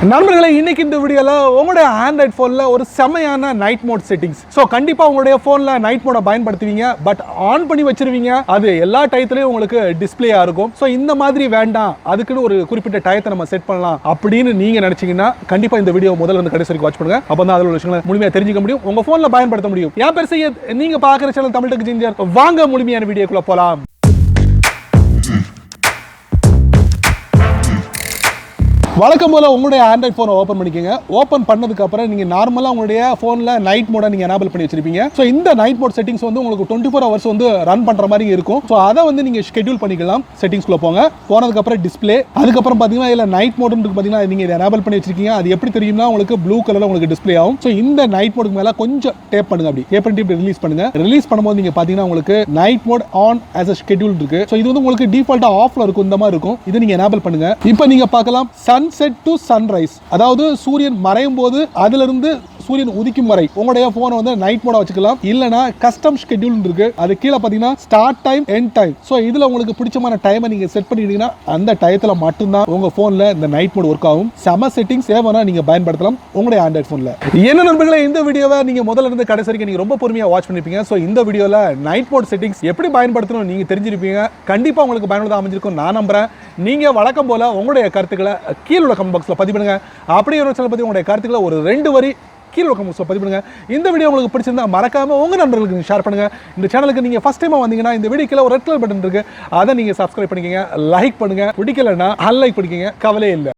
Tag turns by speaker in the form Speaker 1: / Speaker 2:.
Speaker 1: நண்பர்களே, இன்னைக்கு இந்த வீடியோல உங்களுடைய ஆண்ட்ராய்ட் போன்ல ஒரு செமையான நைட் மோட் செட்டிங்ஸ். சோ கண்டிப்பா உங்களுடைய போன்ல நைட் மோட பயன்படுத்துவீங்க, பட் ஆன் பண்ணி வச்சிருவீங்க. அது எல்லா டயத்துலயும் உங்களுக்கு டிஸ்ப்ளேயா இருக்கும். சோ இந்த மாதிரி வேண்டாம், அதுக்குன்னு ஒரு குறிப்பிட்ட டயத்தை நம்ம செட் பண்ணலாம் அப்படின்னு நீங்க நினைச்சீங்கன்னா கண்டிப்பா இந்த வீடியோ முதல்ல இருந்து கடைசி வரைக்கும் வாட்ச் பண்ணுங்க. அப்பதான் அதுல விஷயங்களை முழுமையா தெரிஞ்சுக்க முடியும், உங்க போன்ல பயன்படுத்த முடியும். என் பேர் சையத், நீங்க பாக்குற சேனல் தமிழ் டெக் ஜிஞ்சர். வாங்க முழுமையான வீடியோக்குள்ள போலாம். வழக்கம் போல உங்களுடைய ஆண்ட்ராய்ட் போனை ஓப்பன் பண்ணிக்கோங்க. ஓப்பன் பண்ணதுக்கு அப்புறம் நீங்க நார்மலா உங்களுடைய போன்ல நைட் மோட நீங்க எனேபிள் பண்ணி வச்சிருப்பீங்க. சோ இந்த நைட் மோட் செட்டிங்ஸ் வந்து உங்களுக்கு 24 ஹவர்ஸ் வந்து ரன் பண்ற மாதிரி இருக்கும். சோ அதை வந்து நீங்க ஷெட்யூல் பண்ணிக்கலாம். செட்டிங்ஸ்குள்ள போங்க. போனதுக்கு அப்புறம் டிஸ்ப்ளே, அதுக்கப்புறம் பாத்தீங்கன்னா இல்ல நைட் மோட்னு பாத்தீங்கன்னா நீங்க இதை எனேபிள் பண்ணி வச்சிருக்கீங்க. அது எப்படி தெரியும்னா உங்களுக்கு ப்ளூ கலர்ல உங்களுக்கு டிஸ்ப்ளே ஆகும். சோ இந்த நைட் மோடுக்கு மேல கொஞ்சம் டேப் பண்ணுங்க. அப்படி டேப் பண்ணி ரிலீஸ் பண்ணுங்க. ரிலீஸ் பண்ணும்போது நீங்க பாத்தீங்கன்னா உங்களுக்கு night mode on as a schedule இருக்கு. சோ இது வந்து உங்களுக்கு டிஃபால்ட்டா ஆஃப்ல இருக்கும். இந்த மாதிரி இருக்கும். இதை நீங்க எனேபிள் பண்ணுங்க. இப்போ நீங்க பார்க்கலாம் சன்செட் டு சன்ரைஸ், அதாவது சூரியன் மறையும் போது அதுல இருந்து சூரியன் உதிக்கும் வரை உங்களுடைய போனை வந்து நைட் மோட வச்சுக்கலாம். இல்லனா கஸ்டம் ஷெட்யூல் இருக்கு. அது கீழே பாத்தீங்கன்னா start time, end time. So இதுல உங்களுக்கு பிடிச்சமான டைமை நீங்க செட் பண்ணிட்டீங்கன்னா அந்த டயத்துல மட்டும்தான் உங்க போன்ல இந்த நைட் மோட் ஒர்க் ஆகும். சம செட்டிங் சேவனா நீங்க பயன்படுத்தலாம் உங்களுடைய ஆண்ட்ராய்ட் போன்ல. என்ன நண்பர்களே, இந்த வீடியோவை நீங்க முதல்ல இருந்து கடைசி வரைக்கும் நீங்க ரொம்ப பொறுமையா வாட்ச் பண்ணிருப்பீங்க. சோ இந்த வீடியோல நைட் மோட் செட்டிங்ஸ் எப்படி பயன்படுத்தணும் நீங்க தெரிஞ்சிருப்பீங்க. கண்டிப்பா உங்களுக்கு பயனுள்ளதா அமைஞ்சிருக்கும் நான் நம்புறேன். நீங்க வழக்கம் போல உங்களுடைய கருத்துக்களை கீழே உள்ள கமெண்ட் பாக்ஸ்ல பதிவு பண்ணுங்க. அப்படியே ஒரு சேனல் பத்தி உங்களுடைய கருத்துக்களை ஒரு 2 வரி கீழே கமெண்ட்ஸ்ல பதிவு பண்ணுங்க. இந்த வீடியோ உங்களுக்கு பிடிச்சிருந்தா மறக்காம உங்க நண்பர்களுக்கு ஷேர் பண்ணுங்க. இந்த சேனலுக்கு நீங்க ஃபர்ஸ்ட் டைமா வந்தீங்கன்னா இந்த வீடியோக்குள்ள ஒரு ரெட் கலர் பட்டன் இருக்கு, அதை நீங்க சப்ஸ்கிரைப் பண்ணிக்கங்க, லைக் பண்ணுங்க. பிடிக்கலன்னா அன்லைக் பண்ணிக்கங்க, கவலையே இல்லை.